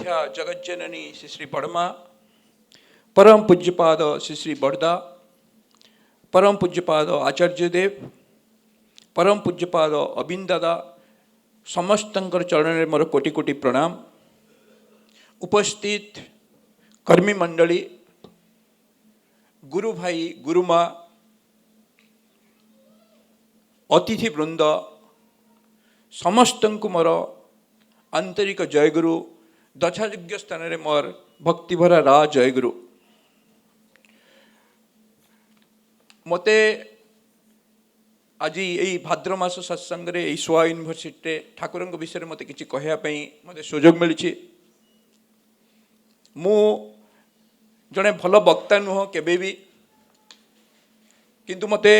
आराध्या जगज्जननी श्री श्री बड़मा, परम पूज्यपाद श्री श्री बड़दा, परम पूज्यपाद आचार्य देव, परम पूज्यपाद अबिन दादा समस्त चरण में मोर कोटि कोटि प्रणाम। उपस्थित कर्मी मंडली, गुरु भाई गुरुमा, अतिथि वृंद समस्त को मोर आंतरिक जयगुरु। दशायोग्य स्थान में मोर भक्तिभरा रा जयगुरु। मते आज यही भाद्र मास सत्संग रे सोआ यूनिवर्सिटी ठाकुर विषय में मत कि कहवाई मत सुजोग मिली। मु जड़े भल वक्ता नुह केबे भी, किंतु मते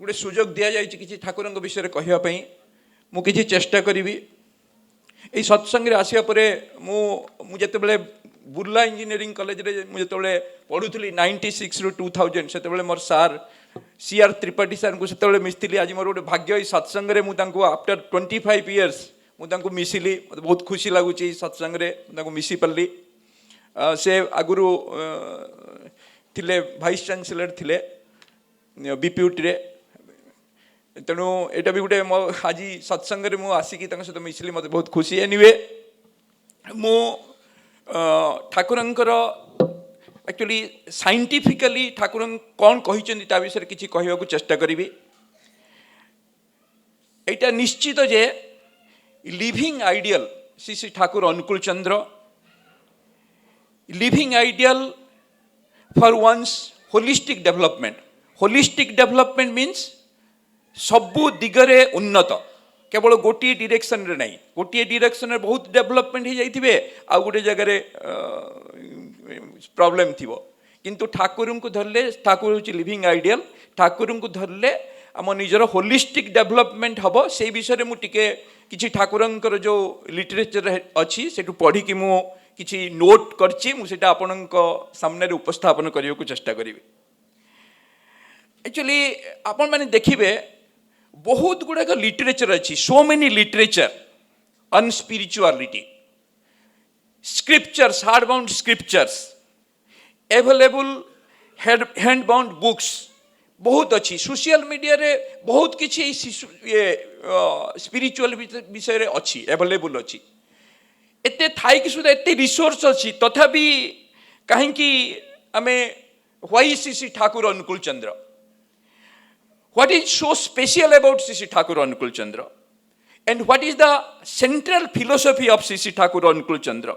गोटे सुजोग दि जाए कि ठाकुर विषय कहवाई मु किछि चेष्टा करी। यही सत्संग आसिया परे मुझे बुर्ला इंजीनियरिंग कॉलेज रे मुझे पढ़ुली 96 रु 2000 से मोर सार CR त्रिपाठी सार को से मिसली। आज मोर गोटे भाग्य सत्संग रे मुझे आफ्टर 25 इयर्स मुझे मिसिली। मत बहुत खुशी लगुच सत्संग रे मिसी पार्ली। से आगुरु थिले वाइस चांसलर थिले बीपीयूटी रे। तेणु यहाँ भी गोटे मो आज सत्संग में आसिक सहित मिसली, मत बहुत खुशी। एनीवे मु ठाकुर एक्चुअली साइंटिफिकली ठाकुर कौन कही विषय किसी कहवा चेष्टा करी। यहाँ निश्चित जे living ideal Shri Shri Thakur Anukul Chandra, living ideal for one's holistic development. Holistic development means सबु दिगरे उन्नत, केवल गोटे डिरेक्शन रे नहीं। गोटे डिरेक्शन रे बहुत डेवलपमेंट हो जाइथिबे, आ गोटे जगह प्रॉब्लम थिबो। किंतु ठाकुर को धरले, ठाकुर होची लिविंग आइडियल। ठाकुर को धरले आम निजर होलिस्टिक डेवलपमेंट हबो। से विषय मु टिके किछि ठाकुरंकर जो लिटरेचर अछि सेटु पढ़ी कि मु किछि नोट करछि, मु सेटा आपनक सामने रे उपस्थापन करियो को चेष्टा करिवे। एक्चुअली आपण माने देखिबे बहुत गुड़ाक लिटरेचर अच्छी, so many literature on spirituality, scriptures, hard bound scriptures, available hand bound books बहुत अच्छी। सोशल मीडिया रे बहुत किछि ये स्पिरिचुअल विषय रे अच्छी, अवेलेबल अच्छी। एते थाई कि सुधा एते रिसोर्स अच्छी, तथापि कहीं आमे why Shri Thakur Anukul Chandra, what is so special about Sri Thakur Anukul Chandra, and what is the central philosophy of Sri Thakur Anukul Chandra?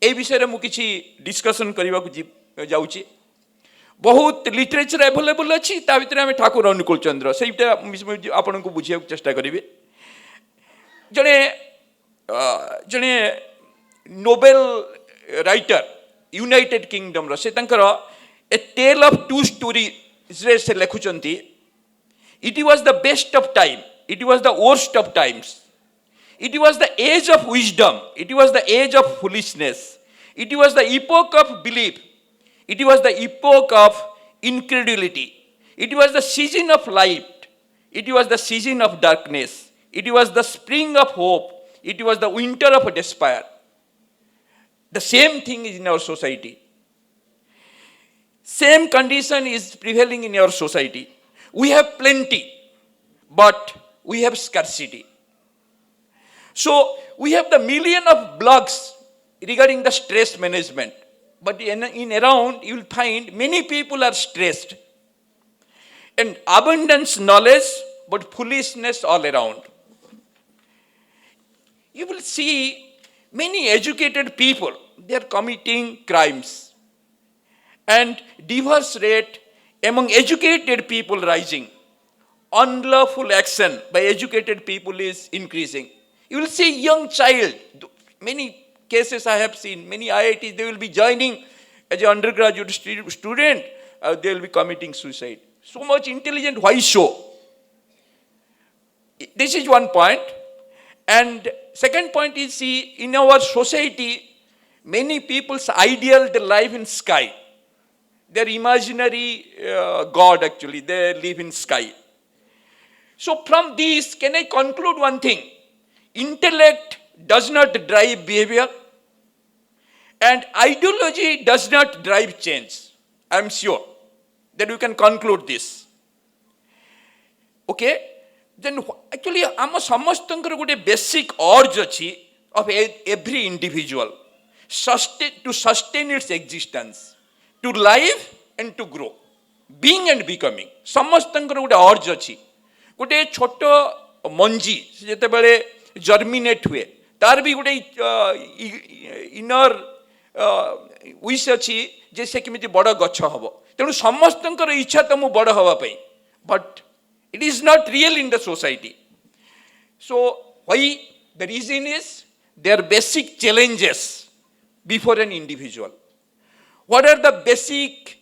ए विषय रे मु किछि डिस्कशन करबा को जाउची। बहुत लिटरेचर अवेलेबल अछि, ता भीतर हम ठाकुर अनुकूल चंद्र सेटा आपन को बुझिया को चेष्टा करिवे। जने जने नोबेल राइटर यूनाइटेड किंगडम रो से तंकर ए टेल ऑफ टू स्टोरी से लिखुचंती। It was the best of time, it was the worst of times, it was the age of wisdom, it was the age of foolishness, it was the epoch of belief, it was the epoch of incredulity, it was the season of light, it was the season of darkness, it was the spring of hope, it was the winter of despair. The same thing is in our society. Same condition is prevailing in our society. We have plenty, but we have scarcity. So we have the million of blogs regarding the stress management, but in around you will find many people are stressed, and abundance knowledge but foolishness all around. You will see many educated people, they are committing crimes, and divorce rate among educated people rising. Unlawful action by educated people is increasing. You will see young child, many cases I have seen, many IITs, they will be joining as an undergraduate student, they will be committing suicide. So much intelligent, why so? This is one point. And second point is, see, in our society, many people's ideal, they live in sky. Their imaginary God, actually, they live in sky. So from this, can I conclude one thing? Intellect does not drive behavior. And ideology does not drive change. I am sure that you can conclude this. Okay? Then actually, am samastankar gote basic urge achi of every individual to sustain its existence, to live and to grow, being and becoming. Samastankar gote urge achi. Gote choto manji jetebale germinate हुए तार भी गोटे inner wish अच्छी जे से केमिति बड़ गछ हबो तेणु समस्तंकर इच्छा तो मु बड़ हवा पई but it is not real in the society so why the reason is there basic challenges before an individual what are the basic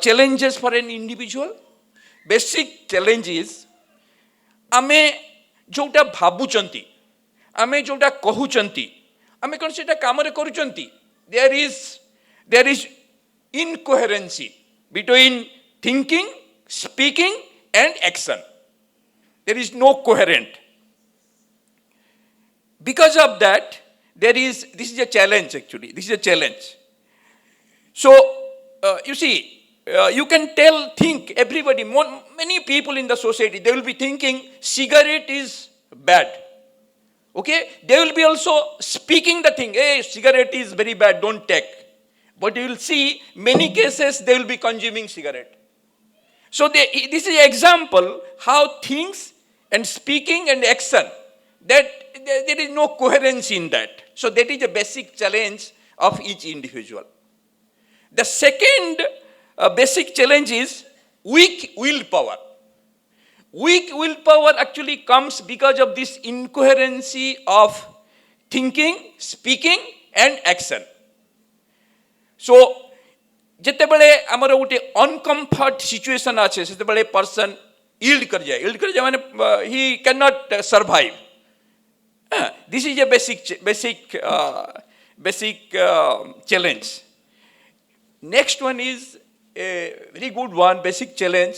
challenges for an individual basic challenge is आमे जोटा भाबुचंती आमे जोटा कहूचंती आमे कौन सेटा काम रे करूचंती there is incoherency between thinking speaking and action there is no coherent because of that this is a challenge actually this is a challenge so you see you can think everybody, many people in the society, they will be thinking cigarette is bad. Okay? They will be also speaking the thing, hey, cigarette is very bad, don't take. But you will see, many cases, they will be consuming cigarette. So this is an example how things and speaking and action, that there is no coherence in that. So that is a basic challenge of each individual. The second basic challenge is weak willpower. Weak willpower actually comes because of this incoherency of thinking, speaking and action. So जेतेबेले हमर गोटे uncomfort situation आछे सेतेबेले person yield कर जाए माने he can not survive. This is a basic challenge. Next one is a very good one, basic challenge.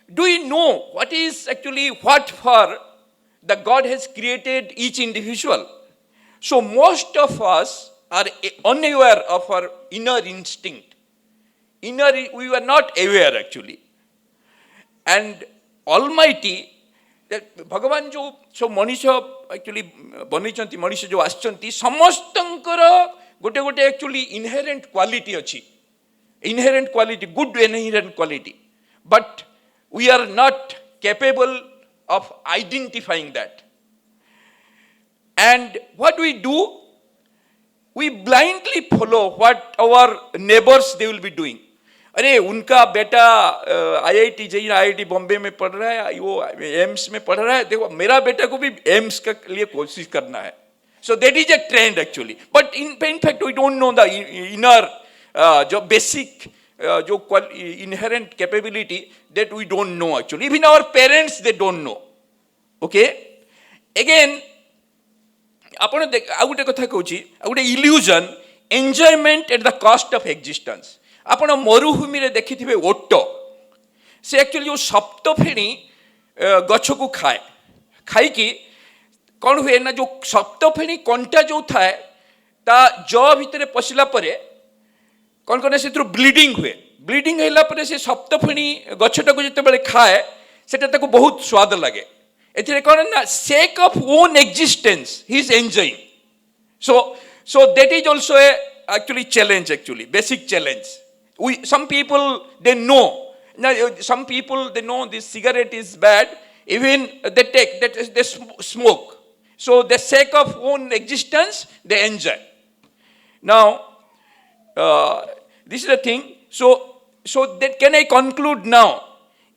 Do you know what is actually what for the God has created each individual? So most of us are unaware of our inner instinct. We were not aware actually. And Almighty, that Bhagavan jo so manisha actually banaychanti manisha jo aschanti samastankara gote actually inherent quality achi. Inherent quality, good inherent quality, but we are not capable of identifying that. And what we do, we blindly follow what our neighbors they will be doing. अरे उनका बेटा IIT JEE IIT Bombay में पढ़ रहा है, वो AIIMS में पढ़ रहा है, देखो मेरा बेटा को भी एम्स के लिए कोशिश करना है. So that is a trend actually, but in fact we don't know the inner जो बेसिक जो inherent capability that we don't know actually. Even our parents they don't know. Okay again आपण आ गोटे कथा कहूची आ गोटे illusion enjoyment at the cost of existence. आपण मरुभूमि रे देखिथिबे ओट से एक्चुअली जो सप्तफेणी गछ को खाए खाई कि कौन हुए ना जो सप्तफेणी कंटा जो थाए ता जौ भितरे पशिला परे कौन कौन से ब्लीडिंग हुए. ब्लीडिंग होला परे से सप्तफेणी गछटा को जेतेबेले खाए सेटा ताको बहुत स्वाद लगे. एथिरे कौन ना sake of own existence he is enjoying. So that is also a actually challenge, actually basic challenge. Some people they know, some people they know this cigarette is bad, even they take that they smoke. So the sake of own existence they enjoy. Now this is the thing. So that can I conclude now?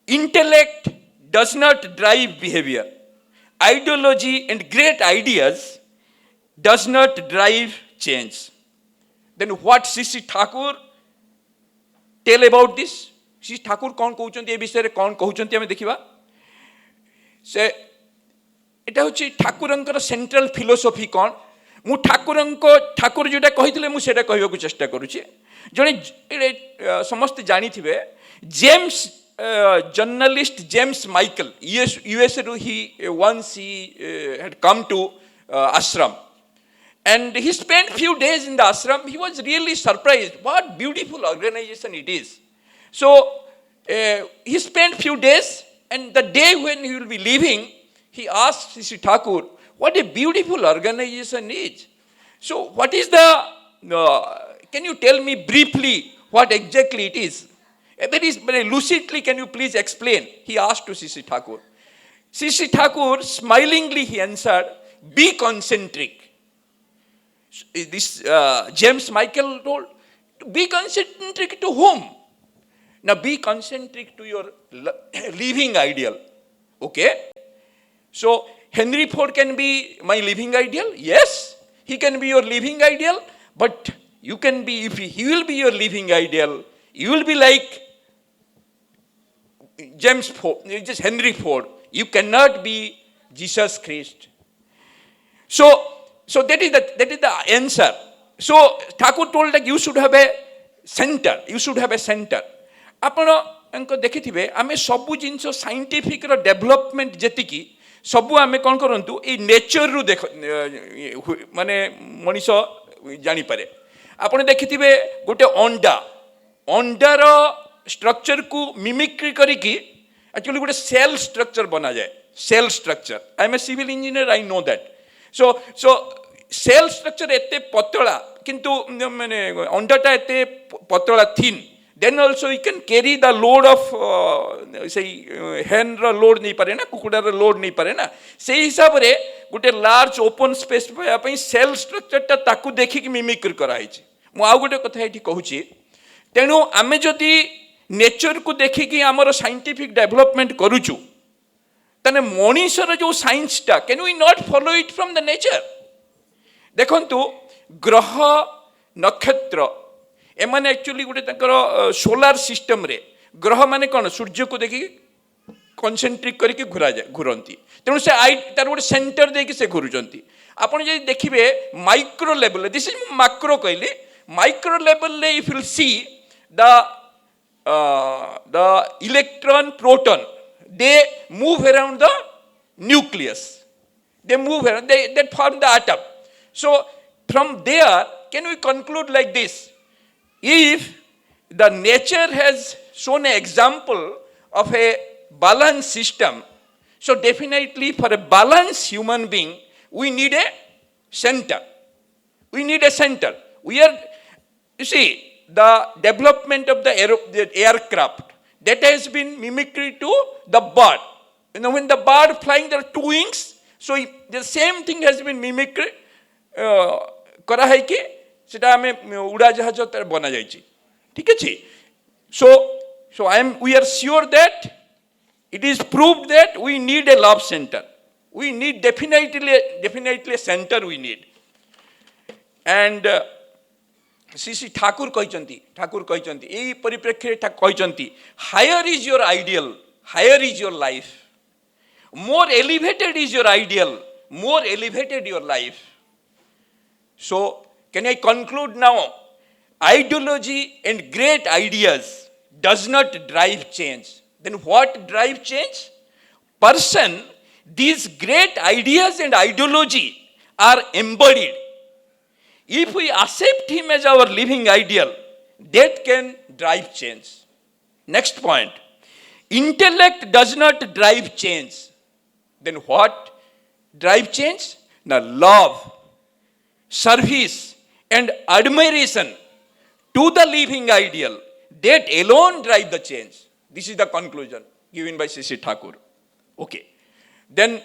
Intellect does not drive behavior. Ideology and great ideas does not drive change. Then what Sri Thakur tell about this? Sri Thakur कौन कहउचंती ए विषय रे कौन कहउचंती हमें देखिबा. से एटा होची ठाकुरंकर central philosophy कौन. मु ठाकुर जोटा कहिथिले मु सेटा कहबा को चेष्टा करूची. जणे समस्त जानी थिबे James journalist James Michael US रू ही once he had come to ashram And he spent few days in the ashram. He was really surprised. What beautiful organization it is. So he spent few days, and the day when he will be leaving, he asked Sri Thakur, what a beautiful organization is. So what is can you tell me briefly what exactly it is? Very lucidly, can you please explain? He asked to Sri Thakur. Sri Thakur, smilingly he answered, be concentric. This James Michael told, be concentric to whom? Now be concentric to your living ideal. Okay? So Henry Ford can be my living ideal? Yes, he can be your living ideal, but you can be, if he will be your living ideal, you will be like James Ford, just Henry Ford. You cannot be Jesus Christ. So that is the answer. So Thakur told that you should have a center. You should have a center. ଆପଣ ଦେଖିଥିବେ ଆମେ ସବୁ ଜିନିଷ ସାଇଣ୍ଟିଫିକର development ଯେତିକି ସବୁ ଆମେ କ'ଣ କରନ୍ତୁ ଏଇ ନେଚରରୁ ମାନେ ମଣିଷ ଜାଣିପାରେ। ଆପଣ ଦେଖିଥିବେ ଗୋଟେ ଅଣ୍ଡାର ଷ୍ଟ୍ରକ୍ଚରକୁ ମିମିକ୍ରି କରିକି ଆକ୍ଚୁଆଲି ଗୋଟେ ସେଲ୍ ଷ୍ଟ୍ରକ୍ଚର ବନାଯାଏ। Cell structure, I am a civil engineer, I know that. So cell structure ଏତେ ପତଳା, କିନ୍ତୁ ମାନେ ଅଣ୍ଡାଟା ଏତେ ପତଳା thin, then also you can carry the load of say hen ର load नहीं पारे ना, कुकुड़ा ର load नहीं पारे ना। से हिसाब रे गोटे लार्ज ओपन स्पेस पाया ପାଇଁ सेल स्ट्रक्चर टा ताकू देखि कि मिमिक्री करा हैछि। मु आ गोटे कथा एठी कहूछि, तेनु आमे जदि नेचर को देखि कि हमर साइंटिफिक डेवलपमेंट करूछु, तने मनीषर जो साइंस टा, can we not follow it from the nature? देखंतु ग्रह नक्षत्र एमाने एक्चुअली गोटे सोलार सिस्टम रे ग्रह माने कौन, सूर्य को देखी कनसेंट्रिक करके घूरती, तेणु से तार गोटे सेंटर देकी से घूरुचंती। आपण जे देखिबे micro level, this is macro कहली, माइक्रो लेवल ले if you see the electron proton, they move around the nucleus, they move around, they form the atom. So from there can we conclude like this: if the nature has shown an example of a balanced system, so definitely for a balanced human being we need a center. We need a center. We are, you see, the development of the aircraft, that has been mimicry to the bird. You know, when the bird flying, there are two wings, so the same thing has been mimicry करा है कि सेटा हमें उड़ा जहाज तर बना जाइए, ठीक है जी। So we are sure that it is proved that we need a love center. We need definitely a center we need. And Sri Thakur कहचंती AE परिप्रेक्षी कहचंती, higher is your ideal, higher is your life, more elevated is your ideal, more elevated your life. So can I conclude now? Ideology and great ideas does not drive change. Then what drive change? Person, these great ideas and ideology are embodied. If we accept him as our living ideal, that can drive change. Next point. Intellect does not drive change. Then what drive change? Now love, service and admiration to the living ideal, that alone drive the change. This is the conclusion given by Sri Thakur. Okay. Then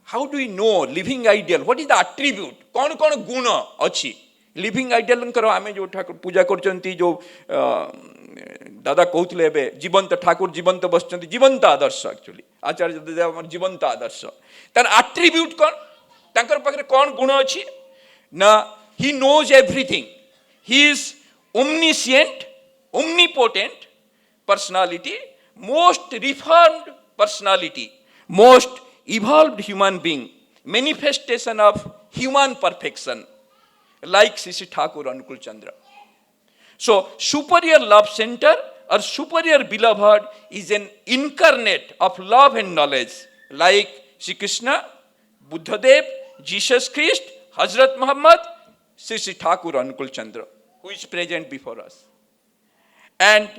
how do we know living ideal? What is the attribute? कौन कौन गुण अच्छी living ideal करो? आमे जो ठाकुर पूजा करचंती, जो दादा कहउतले एबे जीवंत ठाकुर जीवंत बसचंती, जीवंत आदर्श, एक्चुअली आचार्य देव हमर जीवंत आदर्श, तार एट्रिब्यूट कौन, तांकर पाखरे कौन गुण अच्छी ना? he knows everything, he is omniscient, omnipotent personality, most reformed personality, most evolved human being, manifestation of human perfection, like Sri Thakur Anukul Chandra. So superior love center or superior beloved is an incarnate of love and knowledge, like Sri Krishna, Buddha Dev, Jesus Christ, Hazrat Muhammad, Sri Sri Thakur Anukul Chandra, who is present before us. And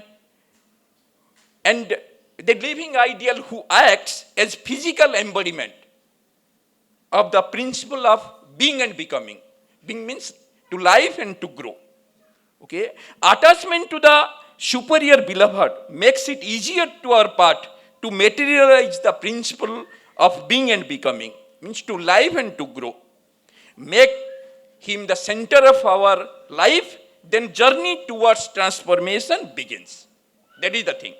the living ideal who acts as physical embodiment of the principle of being and becoming. Being means to live and to grow. Okay? Attachment to the superior beloved makes it easier to our part to materialize the principle of being and becoming. Means to live and to grow. Make him the center of our life, then journey towards transformation begins. That is the thing.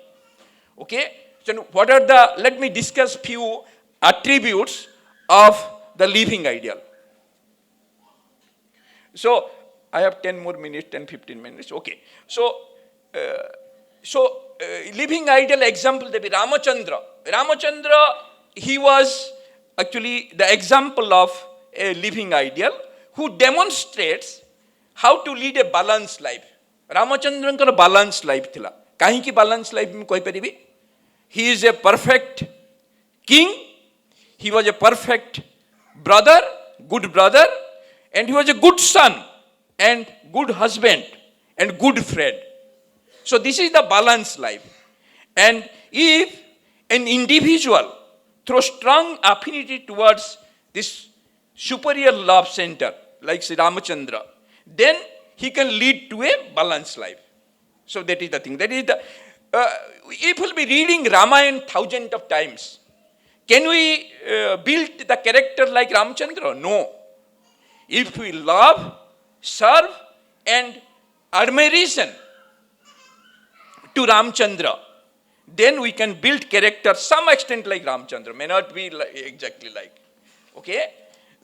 Okay? So what are the, let me discuss few attributes of the living ideal. So I have 10 more minutes, 10, 15 minutes. Okay. So, living ideal example, the Ramachandra. Ramachandra, he was actually the example of a living ideal who demonstrates how to lead a balanced life. Ramachandran ka balanced life thila. Kahin ki balanced life mein koi paribi? He is a perfect king. He was a perfect brother, good brother, and he was a good son and good husband and good friend. So this is the balanced life. And if an individual throws strong affinity towards this superior love center, like Sri Ramachandra, then he can lead to a balanced life. So that is the thing. That is the, if we'll be reading Ramayana thousands of times, can we build the character like Ramachandra? No. If we love, serve, and admiration to Ramachandra, then we can build character some extent like Ramachandra. May not be exactly like. Okay?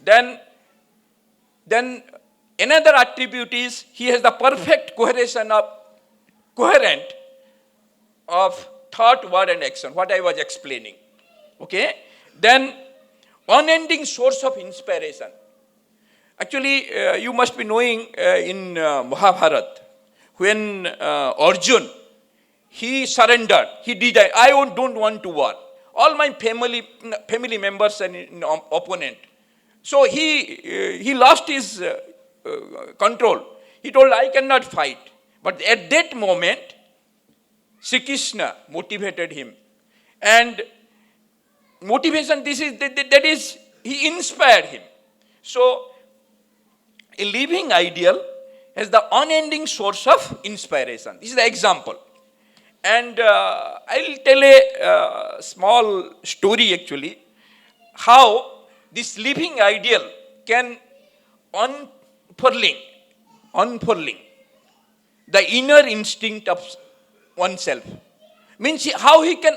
Then another attribute is he has the perfect coherent of thought, word, and action. What I was explaining. Okay? Then unending source of inspiration. Actually, you must be knowing in Mahabharata, when Arjun, he surrendered, he did, I don't want to war. All my family members and opponent. So he lost his control. He told, I cannot fight. But at that moment, Sri Krishna motivated him. And motivation, that is, he inspired him. So, a living ideal has the unending source of inspiration. This is the example. And I'll tell a small story actually, how this living ideal can unfurling the inner instinct of oneself. Means how he can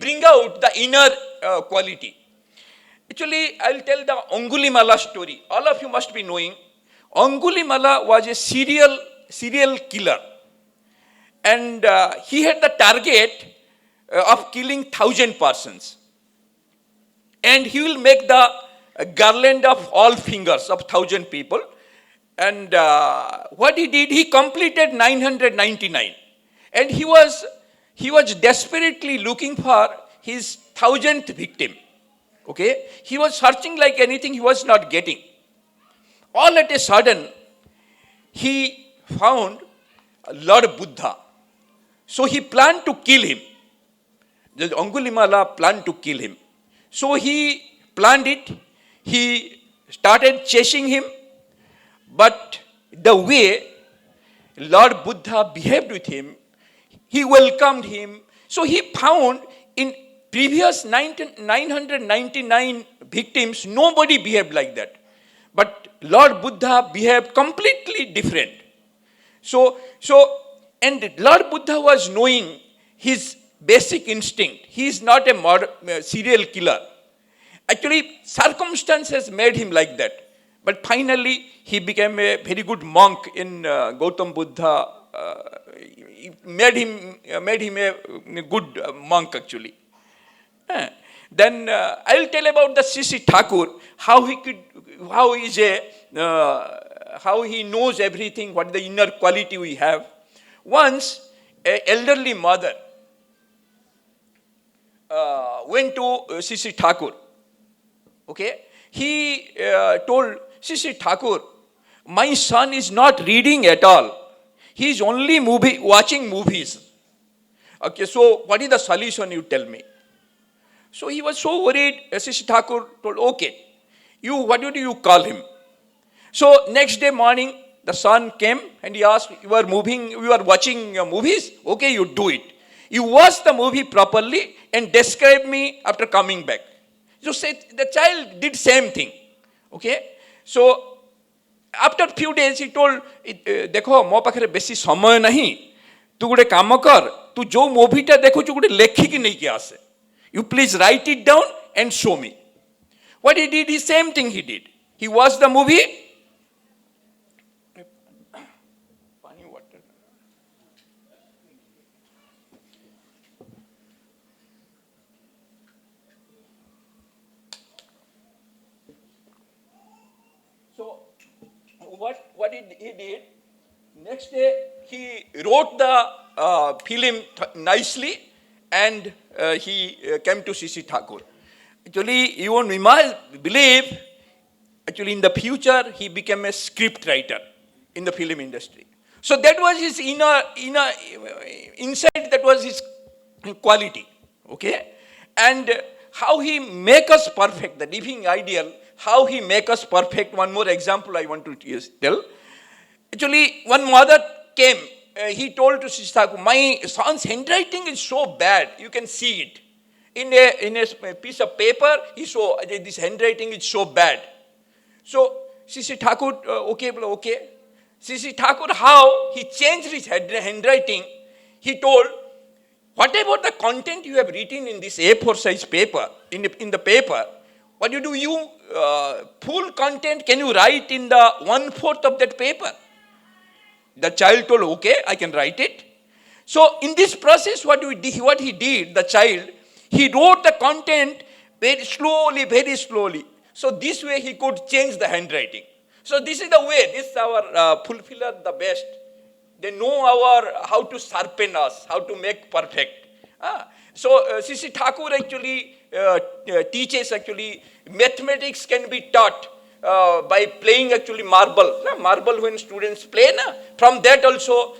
bring out the inner quality. Actually, I'll tell the Angulimala story. All of you must be knowing, Angulimala was a serial killer. And he had the target of killing 1,000 persons. And he will make the garland of all fingers of 1,000 people. And what he did, he completed 999. And he was desperately looking for his 1,000th victim. Okay? He was searching like anything, he was not getting. All at a sudden, he found Lord Buddha. So he planned to kill him. The Angulimala planned to kill him. So he planned it. He started chasing him. But the way Lord Buddha behaved with him, he welcomed him. So he found in previous 999 victims, nobody behaved like that. But Lord Buddha behaved completely different. And Lord Buddha was knowing his basic instinct. He is not a serial killer. Actually, circumstances made him like that. But finally, he became a very good monk in Gautam Buddha. Made him a good monk actually. Then I will tell about the Sri Sri Thakur, how he knows everything, what the inner quality we have. Once, an elderly mother went to Sri Sri Thakur. Okay, he told Sri Sri Thakur, My son is not reading at all. He is only watching movies. Okay, so what is the solution, you tell me? So he was so worried. Sisi Thakur told, okay, what do you call him? So next day morning, the son came and he asked, you are watching movies? Okay, you do it. You watch the movie properly and describe me after coming back. So the child did same thing. Okay, so after few days he told, देखो मो पाखरे बेसी समय नहीं, तू गोटे काम कर, तू जो मूवीटा देखु गोटे लेखिकी नहीं कि आसे, you please write it down and show me. What he did, the same thing he did. He watched the movie. So what he did, next day he wrote the film nicely and he came to Sisi Thakur. Actually, you won't believe, actually in the future he became a script writer in the film industry. So that was his inner inside, that was his quality. Okay? And how he make us perfect, the living ideal, how he make us perfect. One more example I want to tell. Actually, one mother came, he told to Sisi Thakur, my son's handwriting is so bad, you can see it. In a piece of paper, he saw this handwriting is so bad. So Sisi Thakur, okay. Sisi Thakur, how he changed his handwriting, he told, what about the content you have written in this A4 size paper, in the paper? What you do, full content, can you write in the 1/4 of that paper? The child told, okay, I can write it. So in this process, what he did, the child, he wrote the content very slowly. So this way he could change the handwriting. So this is the way, this is our fulfiller, the best. They know how to sharpen us, how to make perfect. So Sisi Thakur actually teaches actually mathematics can be taught by playing actually marble. Marble when students play, from that also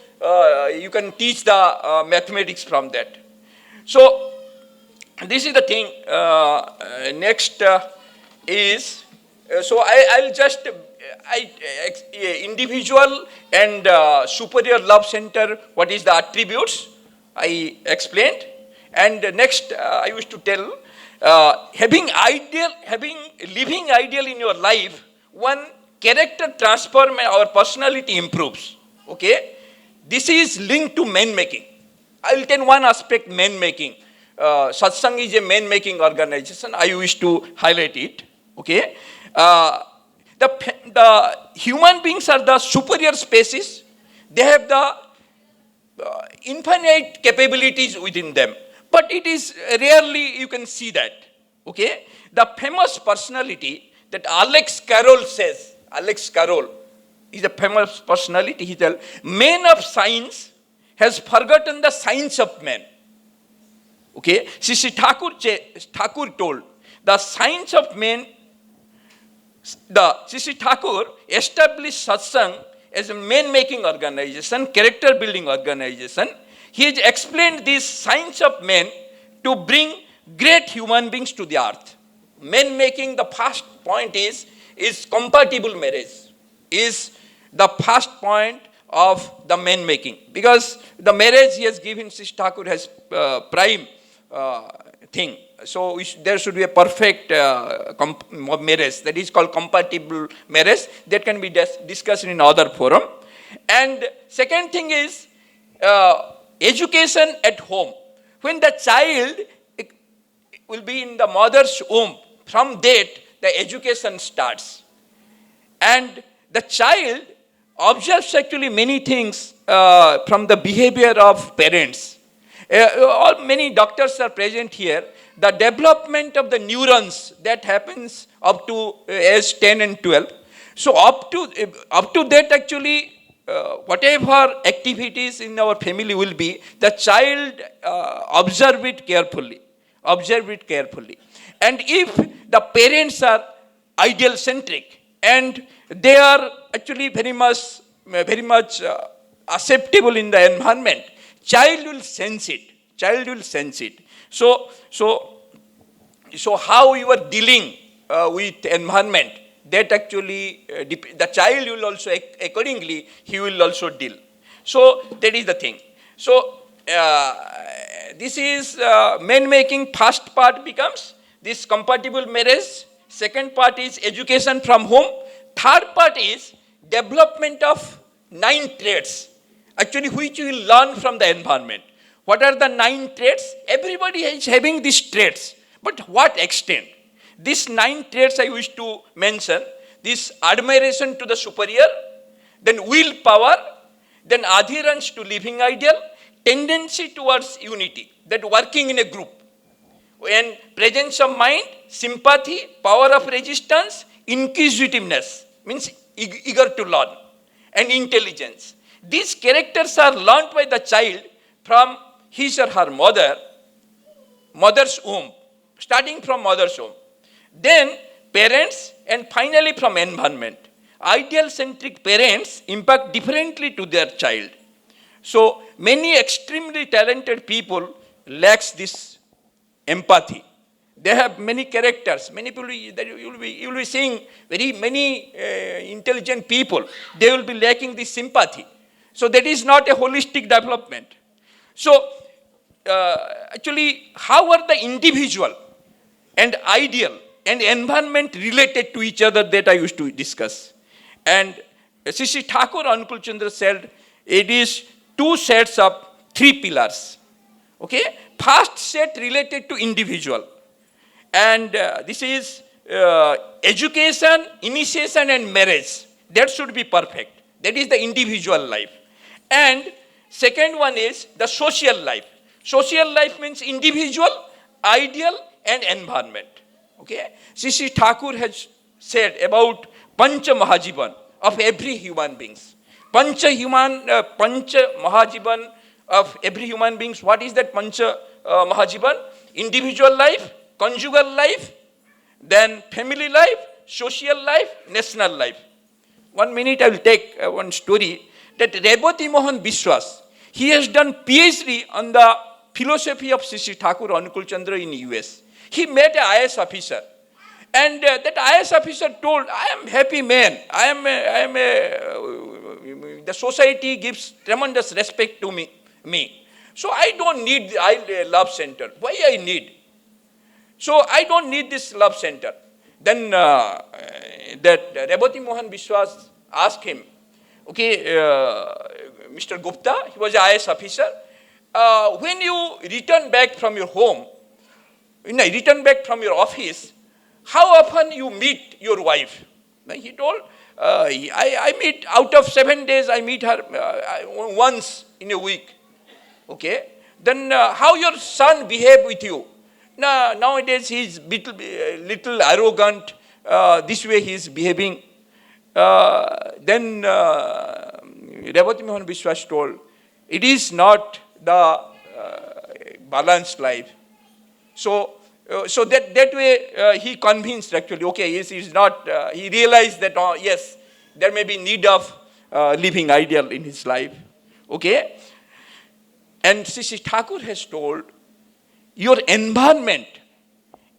you can teach the mathematics from that. So this is the thing. Next is, so I'll just, individual and superior love center, what is the attributes, I explained. And next I used to tell, having living ideal in your life, one character transform our personality improves. Okay, this is linked to man making. I will tell one aspect, man making. Satsang is a man making organization. I wish to highlight it. Okay, the human beings are the superior species. They have the infinite capabilities within them, but it is rarely you can see that. Okay, the famous personality that Alex Carroll says, Alex Carroll is a famous personality. He tells, man of science has forgotten the science of man. Okay, Sisi Thakur told, the science of man, Sisi Thakur established Satsang as a man-making organization, character-building organization. He has explained this science of man to bring great human beings to the earth. Man-making, the first point is compatible marriage, is the first point of the man-making. Because the marriage he has given, Sisi Thakur has prime thing. So there should be a perfect marriage, that is called compatible marriage, that can be discussed in other forum. And second thing is education at home. When the child will be in the mother's womb, from that the education starts. And the child observes actually many things from the behavior of parents. Many doctors are present here. The development of the neurons that happens up to age 10 and 12. So up to that actually, whatever activities in our family will be, the child observe it carefully. And if the parents are ideal centric and they are actually very much acceptable in the environment, child will sense it. Child will sense it. So how you are dealing with environment, that actually the child will also accordingly he will also deal. So that is the thing. So this is man making. First part becomes this compatible marriage. Second part is education from home. Third part is development of 9 traits, actually which you will learn from the environment. What are the 9 traits? Everybody is having these traits, but what extent? These 9 traits I wish to mention: this admiration to the superior, then willpower, then adherence to living ideal, tendency towards unity, that working in a group, and presence of mind, sympathy, power of resistance, inquisitiveness, means eager to learn, and intelligence. These characters are learned by the child from his or her mother's womb, starting from mother's womb. Then parents, and finally from environment. Ideal-centric parents impact differently to their child. So many extremely talented people lacks this empathy. They have many characters. Many people that you will be seeing very many intelligent people. They will be lacking this sympathy. So that is not a holistic development. So actually, how are the individual and ideal and environment related to each other, that I used to discuss. And Sri Thakur Anukul Chandra said it is 2 sets of 3 pillars. Okay, first set related to individual, and this is education, initiation, and marriage. That should be perfect. That is the individual life. And second one is the social life. Social life means individual, ideal, and environment. Okay, Sri Thakur has said about Pancha Mahajivan of every human beings. Pancha Mahajivan of every human beings. What is that Pancha Mahajivan? Individual life, conjugal life, then family life, social life, national life. 1 minute I will take one story that Rebati Mohan Biswas, he has done PhD on the philosophy of Sri Thakur Anukul Chandra in US. He met a IS officer, and that IS officer told, I am happy man, the society gives tremendous respect to me. So I don't need love center. Why I need? So I don't need this love center. Then that Rebati Mohan Biswas asked him, okay, Mr. Gupta, he was an IS officer, when you return back from your home, return back from your office, how often you meet your wife? He told, I meet, out of 7 days, I meet her once in a week. Okay. Then how your son behave with you? Nowadays he is little arrogant. This way he is behaving. Then Rebati Mohan Biswas told, it is not the balanced life. So that way he convinced actually, okay, he's not, he realized that, yes, there may be need of living ideal in his life. Okay. And Sri Thakur has told, your environment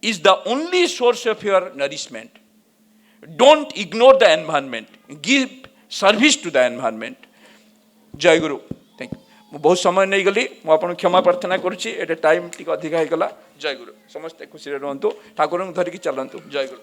is the only source of your nourishment. Don't ignore the environment. Give service to the environment. Jai Guru. Thank you. ମୁଁ ବହୁତ ସମୟ ନେଇଗଲି, ମୁଁ ଆପଣଙ୍କୁ କ୍ଷମା ପ୍ରାର୍ଥନା କରୁଛି, ଏଟା time ଟିକେ ଅଧିକା ହେଇଗଲା। ଜୟ ଗୁରୁ। ସମସ୍ତେ ଖୁସିରେ ରୁହନ୍ତୁ, ଠାକୁରଙ୍କୁ ଧରିକି ଚାଲନ୍ତୁ। ଜୟ ଗୁରୁ।